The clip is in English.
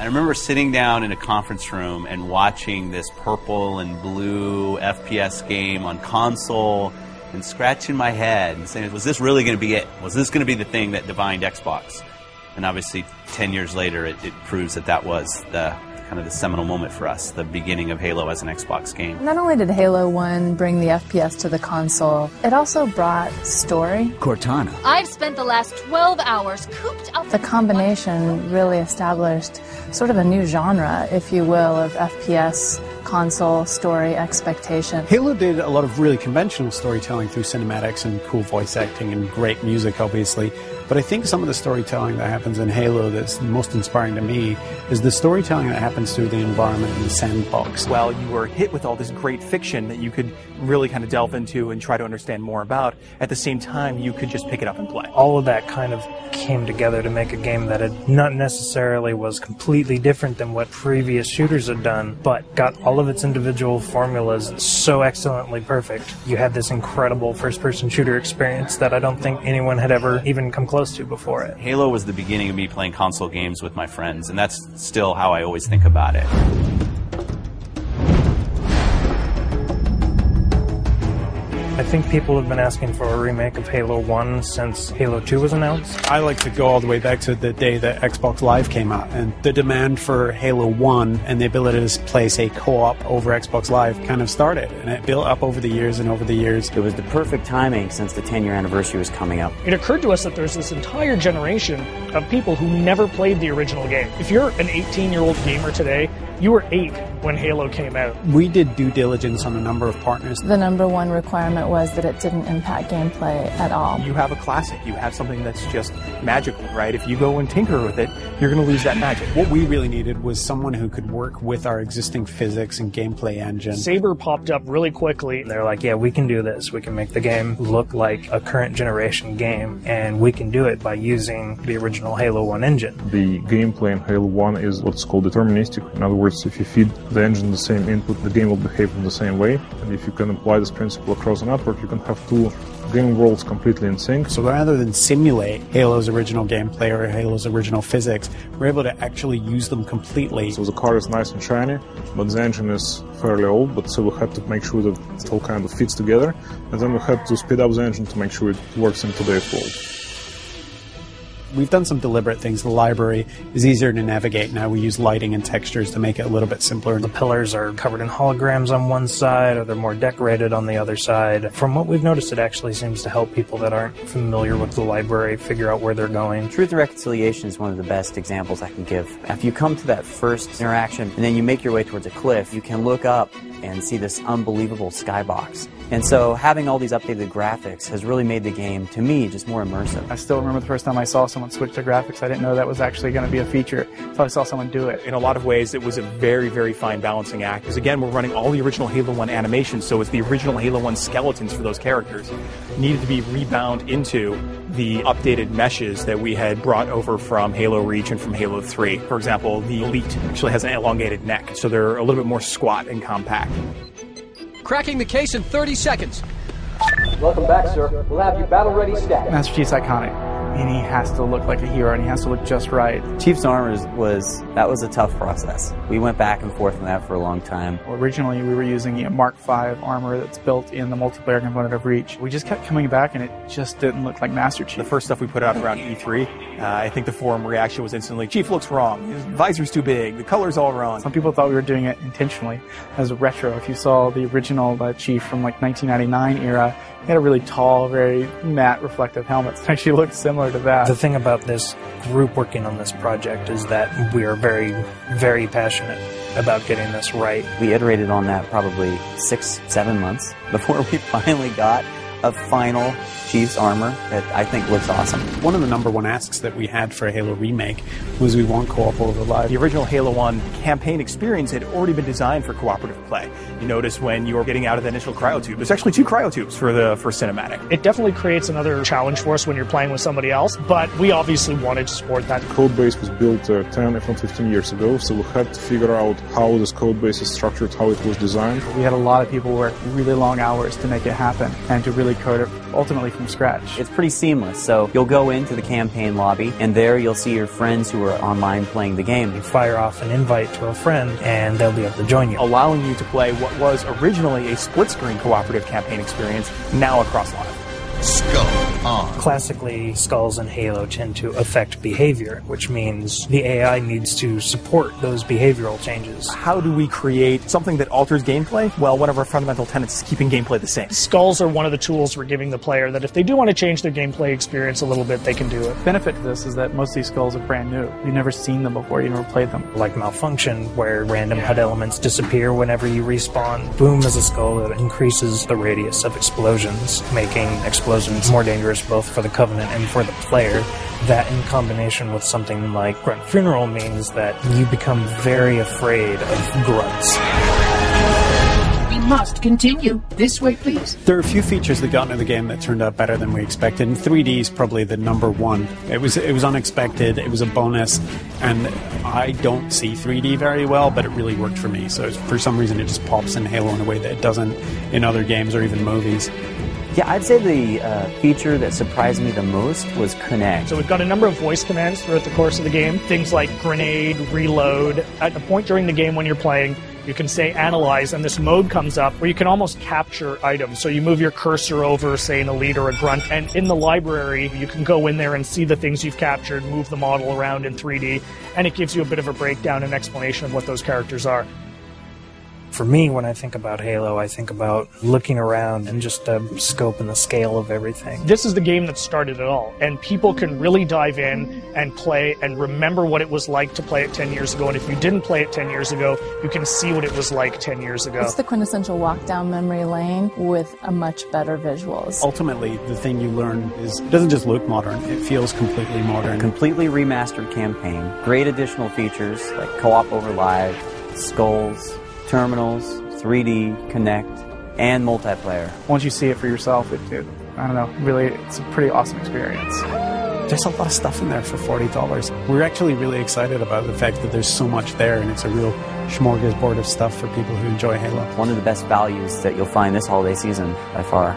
I remember sitting down in a conference room and watching this purple and blue FPS game on console and scratching my head and saying, was this really going to be it? Was this going to be the thing that defined Xbox? And obviously, 10 years later, it proves that that was the kind of the seminal moment for us, the beginning of Halo as an Xbox game. Not only did Halo 1 bring the FPS to the console, it also brought story. Cortana. I've spent the last 12 hours cooped up. The combination really established sort of a new genre, if you will, of FPS console story expectation. Halo did a lot of really conventional storytelling through cinematics and cool voice acting and great music, obviously. But I think some of the storytelling that happens in Halo that's most inspiring to me is the storytelling that happens through the environment and the sandbox. While you were hit with all this great fiction that you could really kind of delve into and try to understand more about, at the same time you could just pick it up and play. All of that kind of came together to make a game that had not necessarily was completely different than what previous shooters had done, but got all of its individual formulas so excellently perfect. You had this incredible first-person shooter experience that I don't think anyone had ever even come close to before it. Halo was the beginning of me playing console games with my friends, and that's still how I always think about it. I think people have been asking for a remake of Halo 1 since Halo 2 was announced. I like to go all the way back to the day that Xbox Live came out, and the demand for Halo 1 and the ability to play, say, co-op over Xbox Live kind of started, and it built up over the years and over the years. It was the perfect timing since the 10-year anniversary was coming up. It occurred to us that there's this entire generation of people who never played the original game. If you're an 18-year-old gamer today, you were 8 when Halo came out. We did due diligence on a number of partners. The number one requirement was that it didn't impact gameplay at all. You have a classic. You have something that's just magical, right? If you go and tinker with it, you're going to lose that magic. What we really needed was someone who could work with our existing physics and gameplay engine. Saber popped up really quickly. They're like, yeah, we can do this. We can make the game look like a current generation game, and we can do it by using the original Halo 1 engine. The gameplay in Halo 1 is what's called deterministic. In other words, if you feed the engine the same input, the game will behave in the same way. And if you can apply this principle across a network, you can have two game worlds completely in sync. So rather than simulate Halo's original gameplay or Halo's original physics, we're able to actually use them completely. So the car is nice and shiny, but the engine is fairly old, but so we had to make sure that it all kind of fits together. And then we had to speed up the engine to make sure it works in today's world. We've done some deliberate things. The library is easier to navigate now. We use lighting and textures to make it a little bit simpler. The pillars are covered in holograms on one side, or they're more decorated on the other side. From what we've noticed, it actually seems to help people that aren't familiar with the library figure out where they're going. Truth and Reconciliation is one of the best examples I can give. If you come to that first interaction and then you make your way towards a cliff, you can look up and see this unbelievable skybox. And so having all these updated graphics has really made the game, to me, just more immersive. I still remember the first time I saw someone switch to graphics. I didn't know that was actually going to be a feature until I saw someone do it. In a lot of ways, it was a very, very fine balancing act. Because again, we're running all the original Halo 1 animations, so it's the original Halo 1 skeletons for those characters needed to be rebound into the updated meshes that we had brought over from Halo Reach and from Halo 3. For example, the Elite actually has an elongated neck, so they're a little bit more squat and compact. Cracking the case in 30 seconds. Welcome back, sir. We'll have your battle-ready stack. Master Chief's iconic, and he has to look like a hero, and he has to look just right. Chief's armor was a tough process. We went back and forth on that for a long time. Originally, we were using a Mark V armor that's built in the multiplayer component of Reach. We just kept coming back, and it just didn't look like Master Chief. The first stuff we put out around E3, I think the forum reaction was instantly, Chief looks wrong, his visor's too big, the color's all wrong. Some people thought we were doing it intentionally as a retro. If you saw the original Chief from like 1999 era, he had a really tall, very matte reflective helmet. It actually looked similar to that. The thing about this group working on this project is that we are very, very passionate about getting this right. We iterated on that probably 6-7 months before we finally got a final Chief's armor that I think looks awesome. One of the number one asks that we had for a Halo remake was we want co-op over live. The original Halo 1 campaign experience had already been designed for cooperative play. You notice when you were getting out of the initial cryotube, there's actually 2 cryotubes for the first cinematic. It definitely creates another challenge for us when you're playing with somebody else, but we obviously wanted to support that. The code base was built 10, if not 15 years ago, so we had to figure out how this code base is structured, how it was designed. We had a lot of people work really long hours to make it happen and to really code it ultimately from scratch. It's pretty seamless. So you'll go into the campaign lobby, and there you'll see your friends who are online playing the game. You fire off an invite to a friend, and they'll be able to join you, allowing you to play what was originally a split-screen cooperative campaign experience, now across live. Skull on. Classically, skulls in Halo tend to affect behavior, which means the AI needs to support those behavioral changes. How do we create something that alters gameplay? Well, one of our fundamental tenets is keeping gameplay the same. Skulls are one of the tools we're giving the player that if they do want to change their gameplay experience a little bit, they can do it. The benefit to this is that most of these skulls are brand new. You've never seen them before, you never played them. Like Malfunction, where random HUD elements disappear whenever you respawn. Boom is a skull that increases the radius of explosions, making explosions more dangerous both for the Covenant and for the player. That in combination with something like Grunt Funeral means that you become very afraid of grunts. We must continue. This way, please. There are a few features that got into the game that turned out better than we expected, and 3D is probably the number one. It was unexpected, it was a bonus, and I don't see 3D very well, but it really worked for me. So for some reason it just pops in Halo in a way that it doesn't in other games or even movies. Yeah, I'd say the feature that surprised me the most was Connect. So we've got a number of voice commands throughout the course of the game. Things like grenade, reload. At a point during the game when you're playing, you can say analyze, and this mode comes up where you can almost capture items. So you move your cursor over, say, an elite or a grunt, and in the library, you can go in there and see the things you've captured, move the model around in 3D, and it gives you a bit of a breakdown and explanation of what those characters are. For me, when I think about Halo, I think about looking around and just the scope and the scale of everything. This is the game that started it all, and people can really dive in and play and remember what it was like to play it 10 years ago, and if you didn't play it 10 years ago, you can see what it was like 10 years ago. It's the quintessential walk down memory lane with a much better visuals. Ultimately, the thing you learn is it doesn't just look modern, it feels completely modern. Completely remastered campaign, great additional features like co-op over live, skulls, terminals, 3D, Connect, and multiplayer. Once you see it for yourself, I don't know, really, it's a pretty awesome experience. There's a lot of stuff in there for $40. We're actually really excited about the fact that there's so much there, and it's a real smorgasbord of stuff for people who enjoy Halo. One of the best values that you'll find this holiday season, by far.